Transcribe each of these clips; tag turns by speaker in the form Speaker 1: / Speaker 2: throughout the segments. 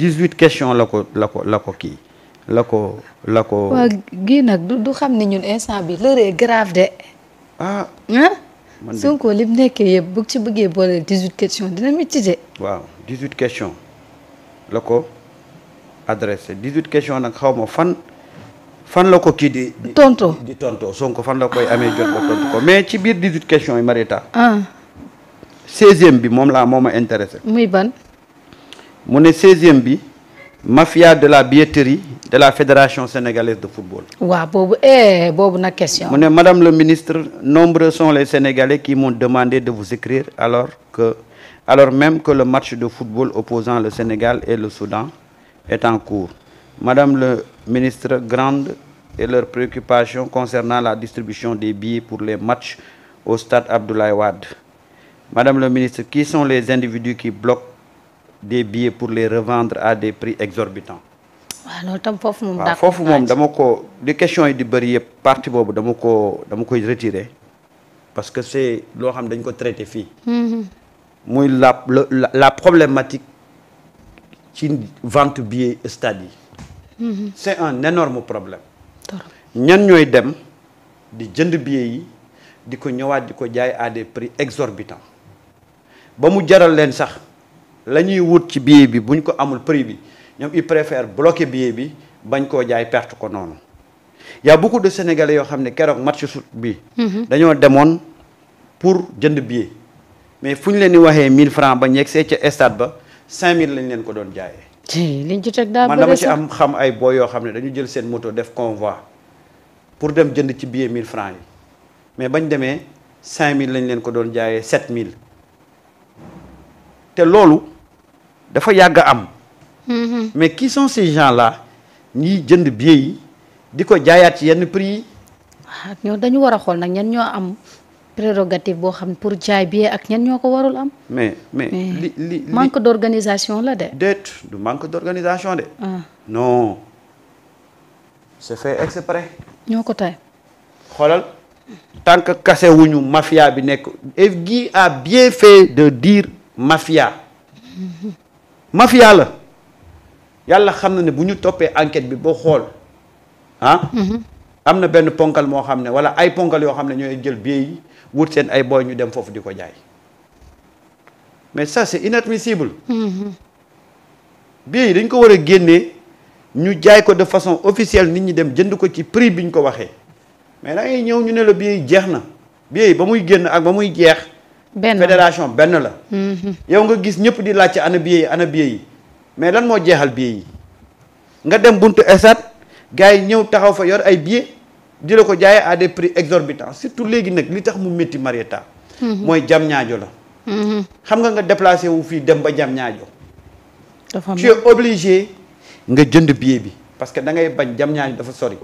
Speaker 1: 18 questions la ko kii la ko.
Speaker 2: waaw gii nag du xam ne ñun instant bi l'heure est grave de.
Speaker 1: ah.
Speaker 2: man Sonko li mu nekkee yëpp bu ci bëggee boole 18 questions dina métti de.
Speaker 1: waaw 18 questions la ko adressé 18 questions nag xaw ma fan la ko kii di
Speaker 2: tonto
Speaker 1: Sonko fan la koy amee jot ba tontu ko mais ci biir 18 questions yi Marieta. 16e bi moom ma intéressé.
Speaker 2: muy ban.
Speaker 1: mu ne 16e bi mafia de la billetterie de la fédération sénégalaise de football.
Speaker 2: waaw boobu nag question.
Speaker 1: mu ne madame le ministre nombreux sont les Sénégalais qui m'ont demandé de vous écrire alors même que le match de football opposant le Sénégal et le Soudan est en cours. Madame le ministre, grande est leur préoccupation concernant la distribution des billets pour les matchs au stade Abdoulaye Wade. Madame le ministre, qui sont les individus qui bloquent des billets pour les revendre à des prix exorbitants?
Speaker 2: waaw loolu tam foofu moom.
Speaker 1: waaw foofu moom dama ko di question yi di bëri yëpp partie boobu dama koy retirer parce que c'est loo xam dañ ko traité fii. muy la problématique ci vente billet stade yi. c'est un énorme problème. ñan ñooy dem di jënd billet yi di ko ñëwaat di ko jaay à des prix exorbitants ba mu jaral leen sax la ñuy wut ci billet bi buñ ko amul prix bi ñoom ils préfèrent bloquer billet bi bañ koo jaay perte ko noonu. y a beaucoup de Sénégalais yoo xam ne keroog match foot bi. dañoo demoon pour jënd billet mais fu ñu leen di waxee 1000 francs ba ñegg see ca stade ba 5000 lañ leen ko doon jaayee.
Speaker 2: liñ ci teg daa
Speaker 1: man dama ci xam ay boy yoo xam ne dañu jël seen moto def convoi pour dem jënd ci billet 1000 francs yi mais bañ demee 5000 lañ leen ko doon jaayee 7000 te loolu dafa yàgg a am. mais qui sont ces gens-là ñiy jënd billet yi di ko jaayaat ci yenn prix yi.
Speaker 2: waaw ñoo dañu war a xool nag ñan ñoo am prérogative boo xam pour jaay billet ak ñan ñoo ko warul am.
Speaker 1: mais li
Speaker 2: manque d'organisation la de.
Speaker 1: déet du manque d'organisation de. non c'est fait exprès.
Speaker 2: ñoo ko tay
Speaker 1: xoolal tant que kase wuñu mafia bi nekk et Guy a bien fait de dire mafia. mafia la yàlla xam na ne bu ñu toppee enquête bi boo xool am na benn ponkal moo xam ne wala ay ponkal yoo xam ne ñooy jël billet yi wut seen ay boy ñu dem foofu di ko jaay mais ça c'est inadmissible. billet yi dañ ko war a génnee ñu jaay ko de façon officielle nit ñi dem jënd ko ci prix bi ñu ko waxee mais da ngay ñëw ñu ne la billet yi jeex na billet yi ba muy génn ak ba muy jeex. fédération benn la. yow nga gis ñëpp di laajte ana billet yi mais lan moo jeexal billet yi nga dem buntu stade gars yi ñëw taxaw fa yor ay billets di la ko jaayee à des prix exorbitants surtout léegi nag li tax mu métti Marieta. mooy jam ñaajo la. xam nga déplacé wu fii dem ba jam ñaajo. tu es obligé nga jënd billet bi parce que da ngay bañ jam ñaajo dafa sori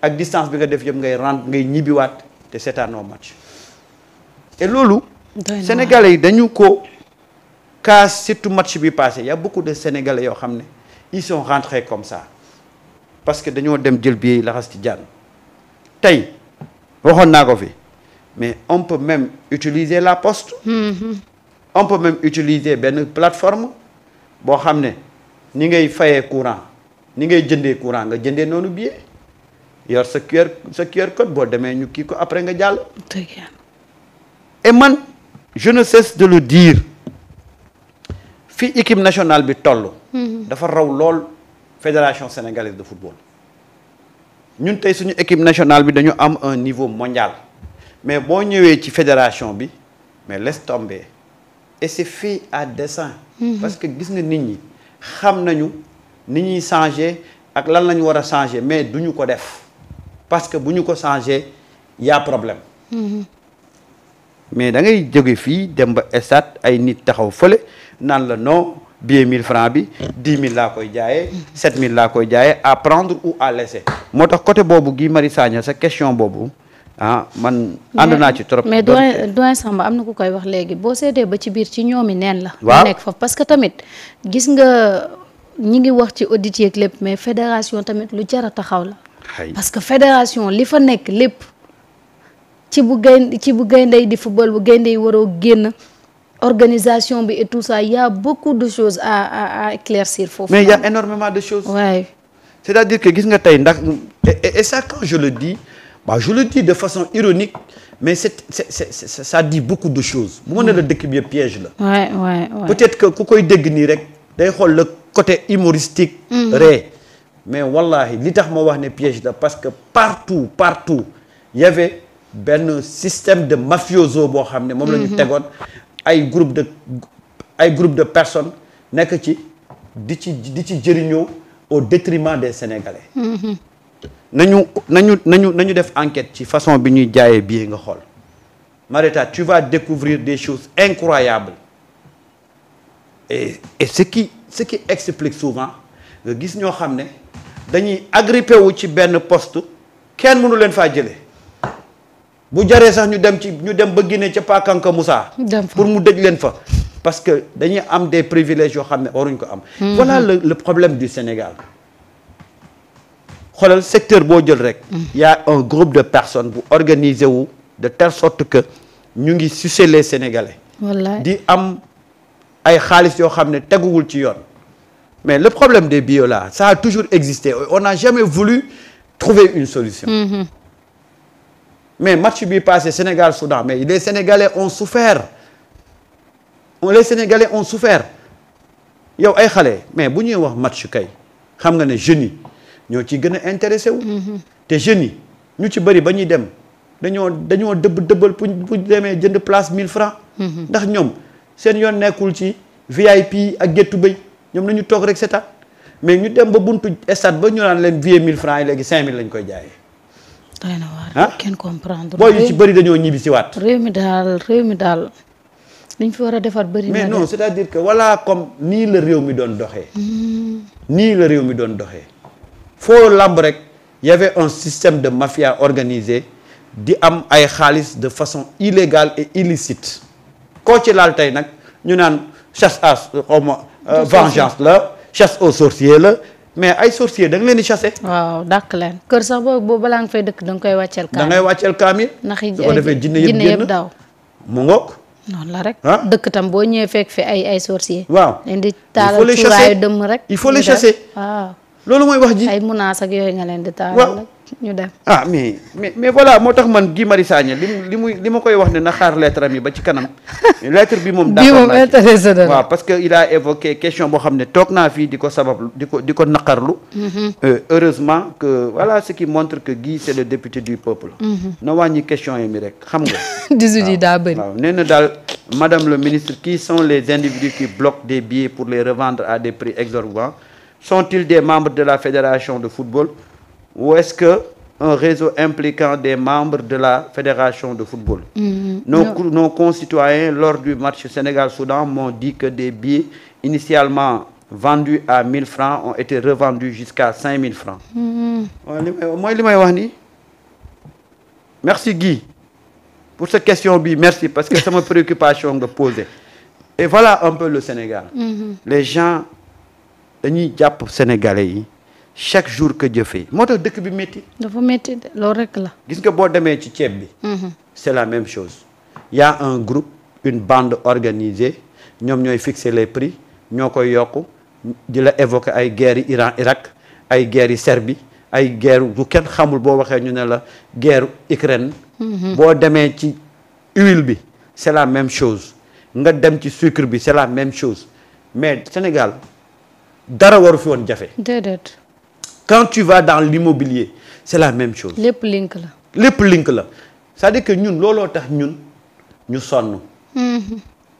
Speaker 1: ak distance bi nga def yëpp ngay ñibbiwaat te seetaanoo match et loolu. Sénégalais yi dañu ko kaas surtout match bi passé y a beaucoup de Sénégalais yoo xam ne ils sont rentrés comme ça parce que dañoo dem jël billet yi laxas ci jaan tey waxoon naa ko fi mais on peut même utiliser la poste. on peut même utiliser benn plateforme boo xam ne ni ngay fayee courant ni ngay jëndee courant nga jëndee noonu billet yor sa QR code boo demee ñu kii ko après nga jàll. et man. je ne cesse de le dire fi équipe nationale bi toll. dafa raw lool fédération sénégalaise de football. ñun tey suñu équipe nationale bi dañu am un niveau mondial mais boo ñëwee ci fédération bi mais laisse tomber et c'est fait à dessein. parce que gis nga nit ñi xam nañu ni ñuy changer ak lan lañu war a changer mais duñu ko def parce que bu ñu ko changer y a problème. mais da ngay jóge fii dem ba stade ay nit taxaw fële naan la non billet 1000 francs bi 10 000 laa koy jaayee 7000 laa koy jaayee à prendre ou à laisser. moo tax côté boobu Guy Marius Sagna sa question boobu man. ànd naa ci trop.
Speaker 2: mais doyen Samba am na ku koy wax léegi boo seetee ba ci biir ci ñoomi neen la.
Speaker 1: waaw
Speaker 2: nekk foofu parce que tamit gis nga ñi ngi wax ci audit yeeg lépp mais fédération tamit lu jar a taxaw la. parce que fédération li fa nekk lépp. ci bu gayndey di football bu gayndey waroo génn organisation bi et tout ça, il y a beaucoup de choses à éclaircir foofu.
Speaker 1: Mais il y a énormément de choses.
Speaker 2: Ouais.
Speaker 1: C'est-à-dire que gis nga tey ndax et ça quand je le dis je le dis de façon ironique mais ça dit beaucoup de choses. bu ma ne la dëkk bi piège la.
Speaker 2: Ouais.
Speaker 1: Peut-être que ku koy dégg nii rek day xool le côté humoristique. Mais wallahi li tax ma wax ne piège la parce que partout il y avait benn système de mafioso boo xam ne moom la ñu tegoon ay groupe de personnes nekk ci di ci jëriñoo au détriment des Sénégalais. nañu def enquête ci façon bi ñuy jaayee billet nga xool Marieta tu vas découvrir des choses incroyables et ce qui explique souvent nga gis ñoo xam ne dañuy agrippé wu ci benn poste kenn mënu leen faa jëlee bu jaree sax ñu dem ba Guinée ca Pakanka Moussa pour mu dëj leen fa parce que dañuy am des privilèges yoo xam ne waruñ ko am. Voilà le problème du Sénégal. xoolal secteur boo jël rek. y a un groupe de personnes bu organisé wu de telle sorte que ñu ngi sucer les Sénégalais.
Speaker 2: wallaay
Speaker 1: di am ay xaalis yoo xam ne teguwul ci yoon. mais le problème des billets là ça a toujours existé on n'a jamais voulu trouver une solution. Mais match bi passé Sénégal-Soudan mais les Sénégalais ont souffert. yow ay xale mais bu ñuy wax match kay xam nga ne jeunes yi ñoo ci gën a intéressé wu. te jeunes yi ñu ci bëri ba ñuy dem dañoo dëbbal bu demee jënd place 1000 francs. ndax ñoom seen yoon nekkul ci VIP ak géttu béy ñoom nañu toog rek seetaan mais ñu dem ba buntu stade ba ñu naan leen billet 1000 francs yi léegi 5000 lañ koy jaayee.
Speaker 2: doy na waar kenn comprendre.
Speaker 1: booy yu ci bëri dañoo ñibbi si waat.
Speaker 2: réew mi daal liñ fi war a defar bëri na.
Speaker 1: mais non c'est-à-dire que voilà comme nii la réew mi doon doxee. foo lamb rek y avait un système de mafia organisé di am ay xaalis de façon illégale et illicite koo ci laal tey nag ñu naan chasse à vengeance la chasse aux sorciers la mais ay sorciers da nga leen di chasser.
Speaker 2: waaw dàq leen kër sax boobu balaa nga fay dëkk da nga koy wàcceel kaamil.
Speaker 1: da ngay wàcceel kaamil.
Speaker 2: ndax
Speaker 1: su ko defee jinne yëpp
Speaker 2: daw
Speaker 1: mu ngoog.
Speaker 2: noonu la rek. dëkk tam boo ñëwee fekk fi ay sorciers.
Speaker 1: waaw
Speaker 2: leen di taalal cuuraayu dëmm rek.
Speaker 1: il faut les chasser.
Speaker 2: waaw
Speaker 1: loolu mooy wax ji.
Speaker 2: ay menaces ak yooyu nga leen di taalal rek ñu dem.
Speaker 1: mais voilà moo tax man Guy Marius Sagna li ma koy wax ne na xaar lettre am yi ba ci kanam lettre bi moom. d'accord naa
Speaker 2: intéressé na
Speaker 1: waaw parce que il a évoqué question boo xam ne toog naa fii di ko sabab di ko naqarlu. Heureusement que voilà ce qui montre que Guy c'est le député du peuple. na wàññi question yi mi rek xam nga.
Speaker 2: 18 yi daa bëri.
Speaker 1: waaw nee na daal madame le ministre qui sont les individus qui bloquent des billets pour les revendre à des prix exorbitants sont-ils des membres de la fédération de football ou est-ce que un réseau impliquant des membres de la fédération de football? Nos concitoyens lors du match Sénégal-Soudan m'ont dit que des billets initialement vendus à 1000 francs ont été revendus jusqu'à 5000 francs. mooy li may wax nii. Merci Guy pour cette question bi merci parce que sama préoccupation nga posé et voilà un peu le Sénégal. Les gens dañuy jàpp Sénégalais yi chaque jour que Dieu fait moo tax dëkk bi métti.
Speaker 2: dafa métti de loolu rek la.
Speaker 1: gis nga boo demee ci ceeb bi. c'est la même chose. Il y a un groupe une bande organisée ñoom ñooy fixer les prix ñoo koy yokk di la évoquer ay guerre yi Iran Irak ay guerre yi Serbie ay guerre bu kenn xamul boo waxee ñu ne la guerre Ukraine. boo demee ci huile bi c'est la même chose nga dem ci sucre bi c'est la même chose mais Sénégal dara waru fi woon jafe.
Speaker 2: déedéet.
Speaker 1: quand tu vas dans l'immobilier c'est la même chose.
Speaker 2: lépp link la.
Speaker 1: c'est-à-dire que ñun looloo tax ñun ñu sonn.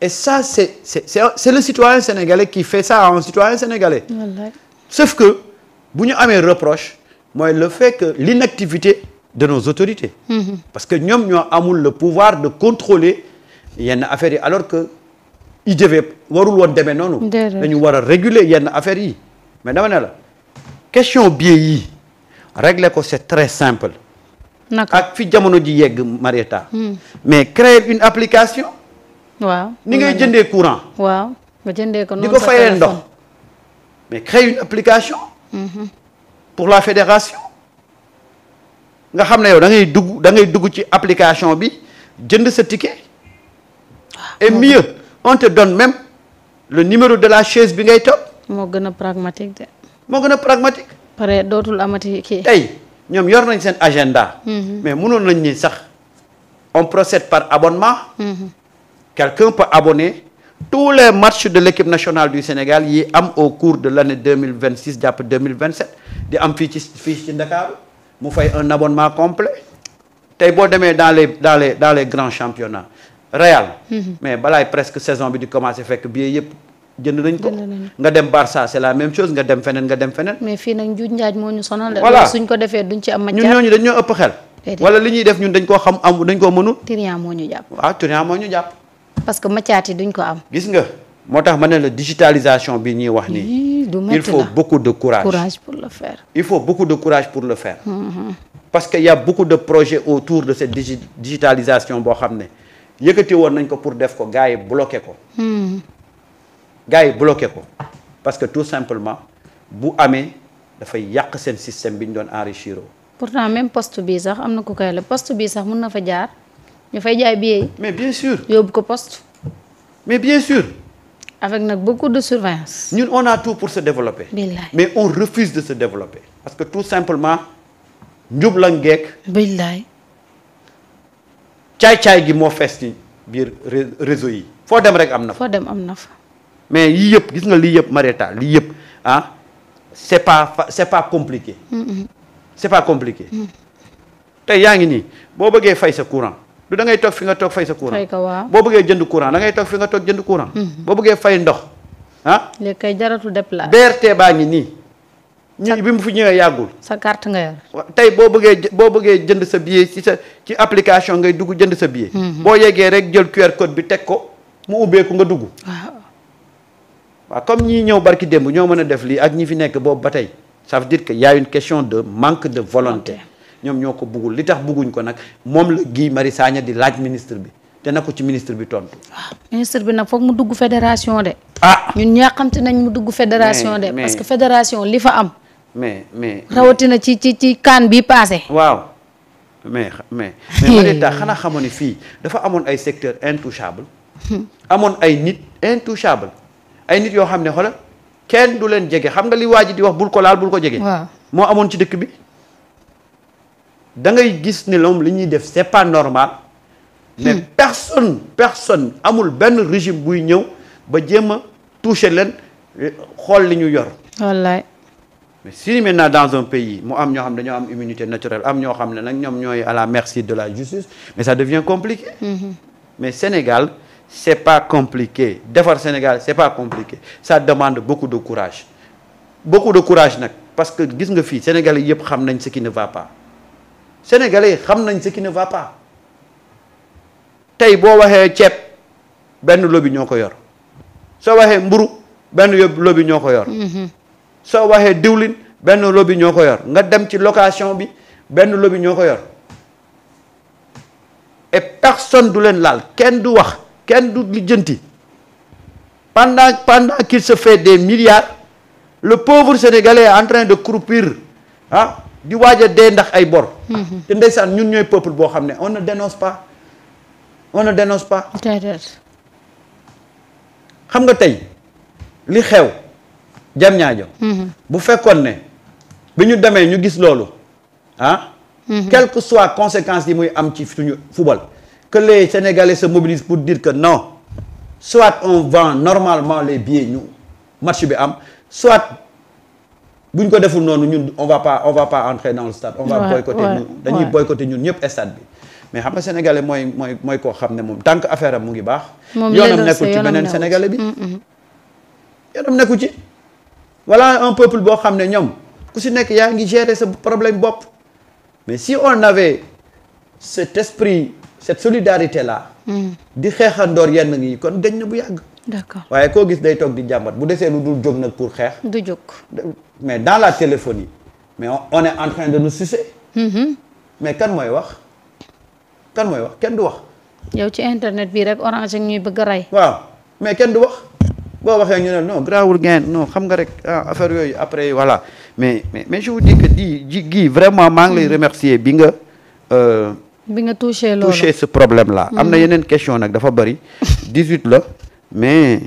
Speaker 1: et ça c'est le citoyen sénégalais qui fait ça à un citoyen sénégalais.
Speaker 2: wallaay.
Speaker 1: sauf que bu ñu amee reproche mooy le fait que l'inactivité de nos autorités. parce que ñoom ñoo amul le pouvoir de contrôler yenn affaires yi alors que il devait warul woon demee noonu. dañu war a réguler yenn affaires yi mais dama ne la question billet yi régler ko c'est très simple. ak fi jamono ji yegg Marieta. mais créer une application.
Speaker 2: waaw
Speaker 1: ni ngay jëndee courant.
Speaker 2: waaw nga jëndee ko noonu
Speaker 1: di ko fayee ndox. mais créer une application. pour la fédération. nga xam ne yow da ngay dugg ci application bi jënd sa ticket. et mieux on te donne même le numéro de la chaise bi ngay toog.
Speaker 2: moo gën a pragmatique de.
Speaker 1: moo gën a pragmatique.
Speaker 2: pare dootul amati kii.
Speaker 1: tey ñoom yor nañ seen agenda. mais mënoon nañ ni sax on procède par abonnement. Quelqu'un peut abonner tous les matchs de l'équipe nationale du Sénégal yi am au cours de l'année 2026 jàpp 2027 di am fii ci Dakar mu fay un abonnement complet tey boo demee dans les grands championnats Real. mais balaay presque saison bi di commencer fekk billet yëpp jënd nañ ko. nga dem Barça c'est la même chose nga dem feneen.
Speaker 2: mais fii nag njuuj njaaj moo ñu sonal.
Speaker 1: voilà
Speaker 2: suñ ko defee duñ ci am.
Speaker 1: ñun ñooñu dañ ñoo ëpp xel. wala li ñuy def ñun dañ koo xam dañ koo mënul.
Speaker 2: Tyrian moo ñu jàpp.
Speaker 1: waaw Tyrian moo ñu jàpp.
Speaker 2: parce que macaat yi duñ ko am.
Speaker 1: gis nga moo tax ma ne la digitalisation bi ñuy wax nii. il faut beaucoup de courage.
Speaker 2: pour le faire.
Speaker 1: il faut beaucoup de courage pour le faire. parce que y a beaucoup de projets autour de cette digitalisation boo xam ne yëkkati woon nañ ko pour def ko gars yi bloqué ko. parce que tout simplement bu amee dafay yàq seen système bi ñu doon enrichir.
Speaker 2: pourtant même poste bii sax am na ku koy la poste bii sax mun na fa jaar. ñu fay jaay billet yi.
Speaker 1: mais bien sûr.
Speaker 2: yóbbu ko poste.
Speaker 1: mais bien sûr.
Speaker 2: avec nag beaucoup de surveillance.
Speaker 1: ñun on a tout pour se développer.
Speaker 2: billaay
Speaker 1: mais on refuse de se développer. parce que tout simplement njub la ngeek.
Speaker 2: billaay.
Speaker 1: caay-caay gi moo fees ci biir réseau yi. foo dem rek am na fa.
Speaker 2: foo dem am na fa.
Speaker 1: mais yii yëpp gis nga lii yëpp Marieta lii yëpp c'est pas compliqué. c'est pas compliqué. tey yaa ngi nii boo bëggee fay sa courant du da ngay toog fi nga toog fay sa courant.
Speaker 2: fay ko waaw
Speaker 1: boo bëggee jënd courant da ngay toog fi nga toog jënd courant. boo bëggee fay ndox
Speaker 2: léegi kay jaratul déplacé.
Speaker 1: BRT baa ngi nii. ñi bi mu fi ñëwee yàggul.
Speaker 2: sa carte nga yor.
Speaker 1: tey boo bëggee jënd sa billet ci application ngay dugg jënd sa billet. boo yeggee rek jël QR code bi teg ko mu ubbeeku nga dugg. waaw comme ñii ñëw barki démb ñoo mën a def lii ak ñi fi nekk boobu ba tey ça veut dire que y a une question de manque de volonté. ñoom ñoo ko buggul li tax bugguñ ko nag moom la Guy Marius Sagna di laaj ministre bi te na ko ci ministre bi tontu.
Speaker 2: waaw ministre bi nag foog mu dugg fédération de.
Speaker 1: ñun
Speaker 2: ñaaxamte nañ mu dugg fédération de. parce que fédération li fa am.
Speaker 1: mais
Speaker 2: rawatina ci CAN bi passé.
Speaker 1: waaw mais Marieta xanaa xamoon ni fii dafa amoon ay secteurs intouchables. amoon ay nit intouchables ay nit yoo xam ne xoolal kenn du leen jege xam nga li waa ji di wax bul ko laal bul ko jege.
Speaker 2: waaw
Speaker 1: moo amoon ci dëkk bi. da ngay gis ni loom li ñuy def c'est pas normal. mais personne amul benn régime buy ñëw ba jéem a toucher leen xool li ñu yor.
Speaker 2: wallaay.
Speaker 1: mais si maintenant dans un pays mu am ñoo xam ne dañoo am immunité naturelle am ñoo xam ne nag ñoom ñooy à la merci de la justice mais ça devient compliqué. mais Sénégal c'est pas compliqué defar Sénégal c'est pas compliqué ça demande beaucoup de courage nag parce que gis nga fii Sénégalais yëpp xam nañ ce qui ne va pas. Sénégalais xam nañ ce qui ne va pas tey boo waxee ceeb benn lobby ñoo ko yor soo waxee mburu benn lobby ñoo ko yor. soo waxee diwlin benn lobby ñoo ko yor nga dem ci location bi benn lobby ñoo ko yor et personne du leen laal kenn du wax kenn du lijjanti pendant qu'il se fait des milliards le pauvre Sénégalais est en train de croupir di waaj a dee ndax ay bor. te ndeysaan ñun ñooy peuple boo xam ne on ne dénonce pas. xam nga tey li xew jam ñaajo bu fekkoon ne bi ñu demee ñu gis loolu quelles que soient conséquences yi muy am ci suñu football que les Sénégalais se mobilisent pour dire que non soit on vend normalement les billets ñu match bi am soit buñ ko deful noonu ñun on va pas entrer dans le stade. on va boycotter dañuy boycotter ñun ñëpp stade bi. mais xam nga sénégalais mooy koo xam ne moom tant que affaire am mu ngi baax. yoonam nekkul ci beneen sénégalais bi. yoonam nekku ci. voilà un peuple boo xam ne ñoom ku si nekk yaa ngi gérer sa problème bopp. mais si on avait cet esprit cette solidarité là. di xeexandoor yenn yi kon dañ na bu yàgg.
Speaker 2: d'accord
Speaker 1: waaye koo gis day toog di jàmbat bu desee lu dul jóg nag pour xeex.
Speaker 2: du jóg.
Speaker 1: mais dans la téléphonie mais on est en train de nous sucer. mais kan mooy wax kenn du wax.
Speaker 2: yow ci internet bi rek orange ak ñuy bëgg a rey.
Speaker 1: waaw mais kenn du wax boo waxee ñu ne non grawul gain non xam nga rek affaire yooyu après voilà mais je vous dis que di vraiment maa ngi lay remercier bi nga.
Speaker 2: touché loolu
Speaker 1: ce problème là. am na yeneen question nag dafa bari 18 la. mais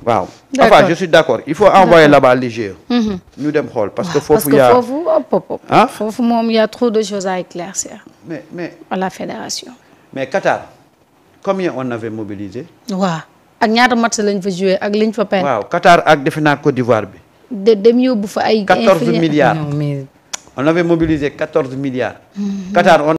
Speaker 1: waaw. Enfin je suis d'accord il faut envoyer là-bas l'IGE. ñu dem xool parce que foofu y a
Speaker 2: foofu moom y a trop de choses à éclaircir.
Speaker 1: mais
Speaker 2: à la fédération.
Speaker 1: mais Qatar combien on avait mobilisé.
Speaker 2: waaw ak ñaata match lañ fa joué ak liñ fa perdre.
Speaker 1: waaw Qatar ak defe naa Côte d'Ivoire bi.
Speaker 2: dem yóbbu fa ay.
Speaker 1: 14 milliards on avait mobilisé 14 milliards. Qatar on